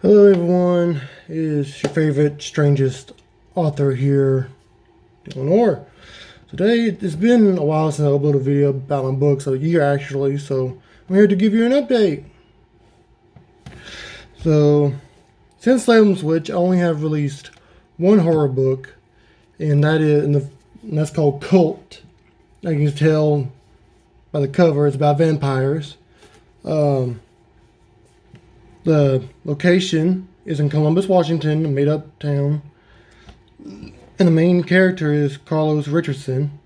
Hello everyone, it is your favorite, strangest author here, Dylan Orr. Today, it's been a while since I uploaded a video about my books, a year actually, so I'm here to give you an update. So, since Salem's Witch, I only have released one horror book, and that's called Cult. As you can tell by the cover, it's about vampires. The location is in Columbus, Washington, a made-up town. And the main character is Carlos Richardson.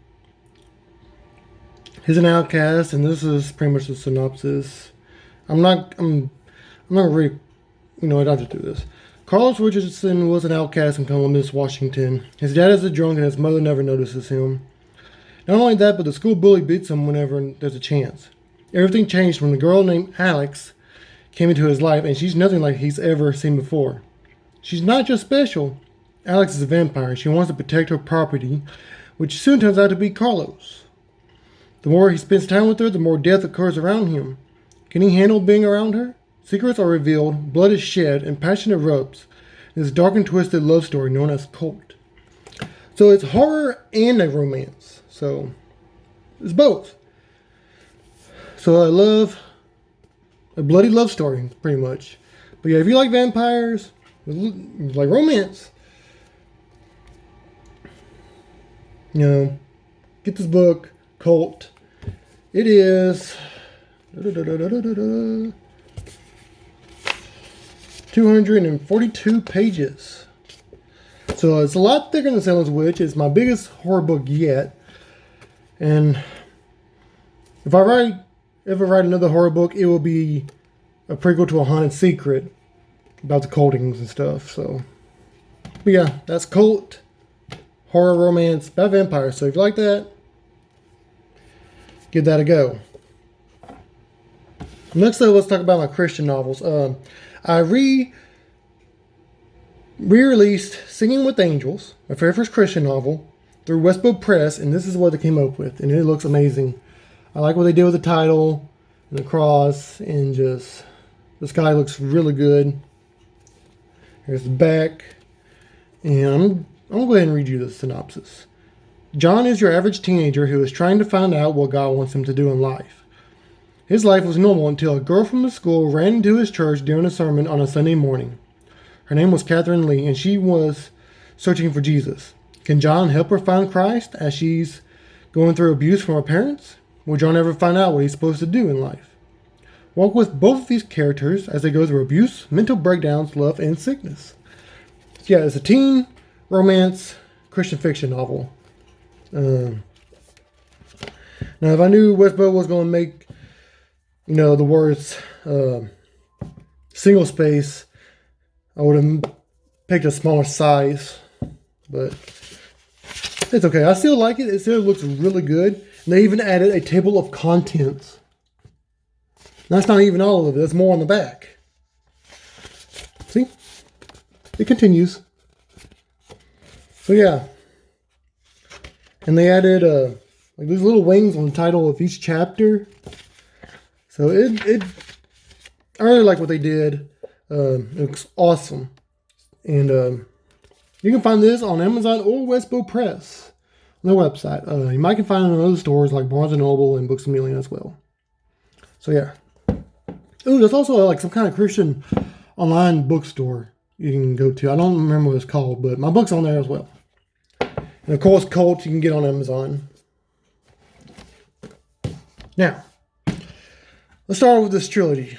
He's an outcast, and this is pretty much the synopsis. I'm not really, I don't have to do this. Carlos Richardson was an outcast in Columbus, Washington. His dad is a drunk, and his mother never notices him. Not only that, but the school bully beats him whenever there's a chance. Everything changed when a girl named Alex came into his life, and she's nothing like he's ever seen before. She's not just special. Alex is a vampire. She wants to protect her property, which soon turns out to be Carlos. The more he spends time with her, the more death occurs around him. Can he handle being around her? Secrets are revealed, blood is shed, and passion erupts in this dark and twisted love story known as Cult. So it's horror and a romance. So it's both. So I love a bloody love story, pretty much. But yeah, if you like vampires, like romance, get this book, Cult. It is 242 pages. So it's a lot thicker than Salem's Witch. It's my biggest horror book yet. And if I ever write another horror book, it will be a prequel to A Haunted Secret about the cultings and stuff. So, but yeah, that's Cult, horror romance about vampires. So if you like that, give that a go. Next up, let's talk about my Christian novels. I re-released Singing with Angels, my very first Christian novel, through Westbow Press, and this is what they came up with, and it looks amazing. I like what they did with the title and the cross, and just the sky looks really good. Here's the back, and I'm going to go ahead and read you the synopsis. John is your average teenager who is trying to find out what God wants him to do in life. His life was normal until a girl from the school ran into his church during a sermon on a Sunday morning. Her name was Catherine Lee, and she was searching for Jesus. Can John help her find Christ as she's going through abuse from her parents? Will John ever find out what he's supposed to do in life? Walk with both of these characters as they go through abuse, mental breakdowns, love, and sickness. Yeah, it's a teen romance Christian fiction novel. Now, if I knew Westbow was going to make, the words single space, I would have picked a smaller size. But it's okay. I still like it. It still looks really good. And they even added a table of contents. That's not even all of it. There's more on the back. See? It continues. So yeah. And they added like these little wings on the title of each chapter. So I really like what they did. It looks awesome. And you can find this on Amazon or Westbow Press on their website. You might can find it in other stores like Barnes & Noble and Books A Million as well. So yeah. Ooh, there's also like some kind of Christian online bookstore you can go to. I don't remember what it's called, but my book's on there as well. And of course, Cult you can get on Amazon. Now, let's start with this trilogy.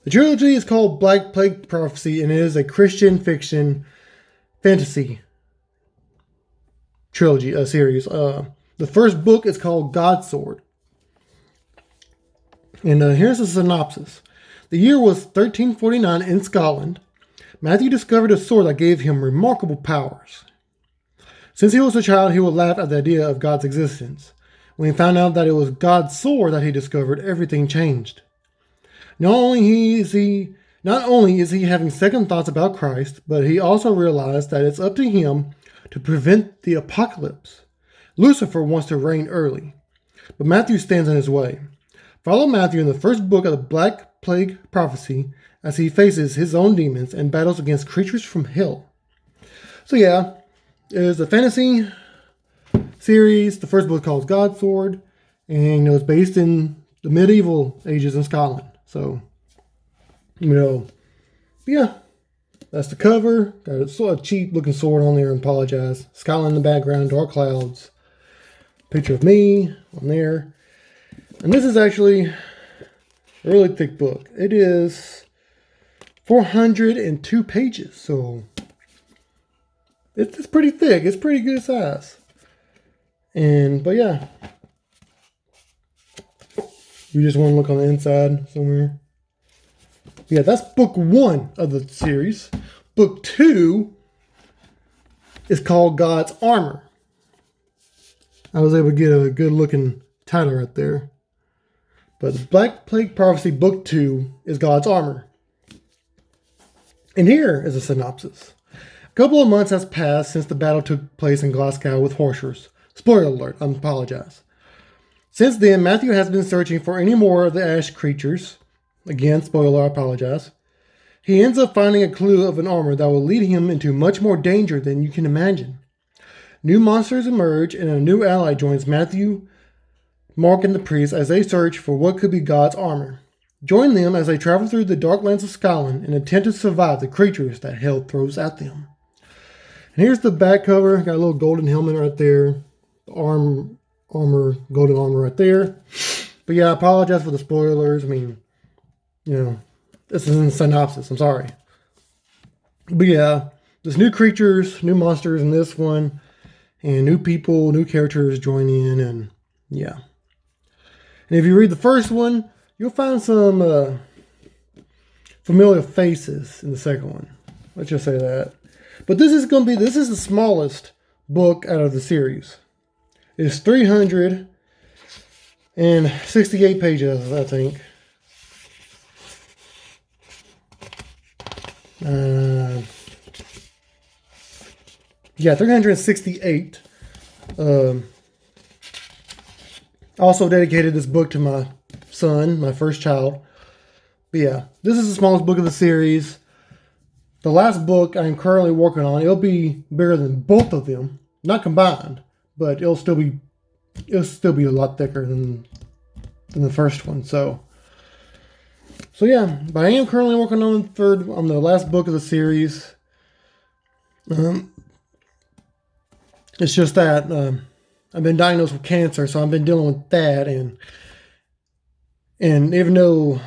The trilogy is called Black Plague Prophecy, and it is a Christian fiction fantasy trilogy, series. The first book is called God's Sword. And here's the synopsis. The year was 1349 in Scotland. Matthew discovered a sword that gave him remarkable powers. Since he was a child, he would laugh at the idea of God's existence. When he found out that it was God's sword that he discovered, everything changed. Not only is he having second thoughts about Christ, but he also realized that it's up to him to prevent the apocalypse. Lucifer wants to reign early, but Matthew stands in his way. Follow Matthew in the first book of the Black Plague Prophecy as he faces his own demons and battles against creatures from hell. So yeah, it's a fantasy series. The first book is called God's Sword, and it's based in the medieval ages in Scotland. So, yeah, that's the cover. Got a sort of cheap looking sword on there, I apologize. Scotland in the background, dark clouds. Picture of me on there. And this is actually a really thick book. It is 402 pages, so it's pretty thick. It's pretty good size. But yeah, you just want to look on the inside somewhere. Yeah, that's book 1 of the series. Book 2 is called God's Armor. I was able to get a good looking title right there. But the Black Plague Prophecy book 2 is God's Armor. And here is a synopsis. A couple of months has passed since the battle took place in Glasgow with Horsers. Spoiler alert, I apologize. Since then, Matthew has been searching for any more of the ash creatures. Again, spoiler, I apologize. He ends up finding a clue of an armor that will lead him into much more danger than you can imagine. New monsters emerge and a new ally joins Matthew, Mark, and the priest as they search for what could be God's armor. Join them as they travel through the dark lands of Scotland and attempt to survive the creatures that hell throws at them. And here's the back cover. Got a little golden helmet right there. Golden armor right there. But yeah, I apologize for the spoilers. I mean, this is in synopsis. I'm sorry. But yeah, there's new creatures, new monsters in this one, and new people, new characters join in, and yeah. And if you read the first one, you'll find some familiar faces in the second one. Let's just say that. But this is the smallest book out of the series. It's 368 pages, I think. Yeah, 368. Also dedicated this book to my son, my first child. But yeah, this is the smallest book of the series. The last book I'm currently working on, it'll be bigger than both of them, not combined, but it'll still be a lot thicker than the first one. So yeah, but I am currently working on the last book of the series. It's just that I've been diagnosed with cancer, so I've been dealing with that, and even though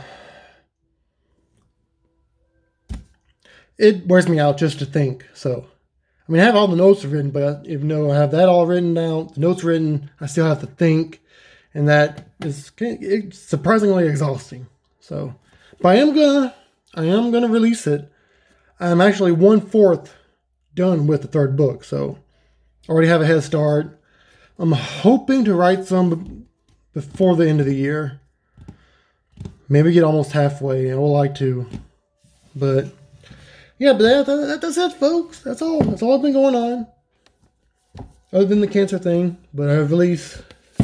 it wears me out just to think. So, I mean, I have all the notes written, but even though I have that all written out, the notes written, I still have to think, and that is it's surprisingly exhausting. So, but I am gonna release it. I'm actually 1/4 done with the third book, so I already have a head start. I'm hoping to write some before the end of the year. Maybe get almost halfway. I would like to, but yeah, but that's it, folks. That's all. That's all I've been going on, other than the cancer thing. But I've released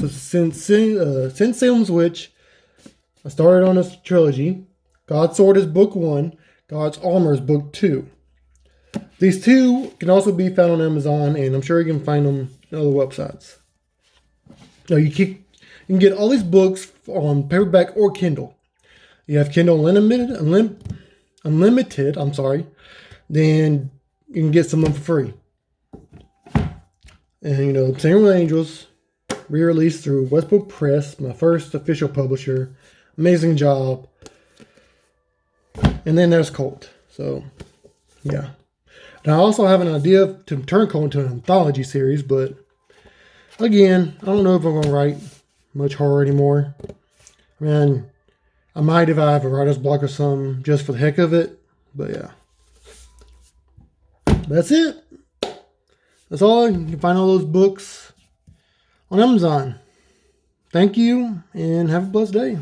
since Salem's Witch. I started on this trilogy. God's Sword is book 1. God's Armor is book 2. These two can also be found on Amazon, and I'm sure you can find them on other websites. Now you can get all these books on paperback or Kindle. You have Kindle Unlimited. I'm sorry. Then you can get some of them for free. And Singing with Angels, re-released through Westbow Press, my first official publisher. Amazing job. And then there's Colt. So, yeah. Now I also have an idea to turn Colt into an anthology series, but again, I don't know if I'm going to write much horror anymore. I mean, I might if I have a writer's block or something, just for the heck of it. But yeah. That's it. That's all. You can find all those books on Amazon. Thank you, and have a blessed day.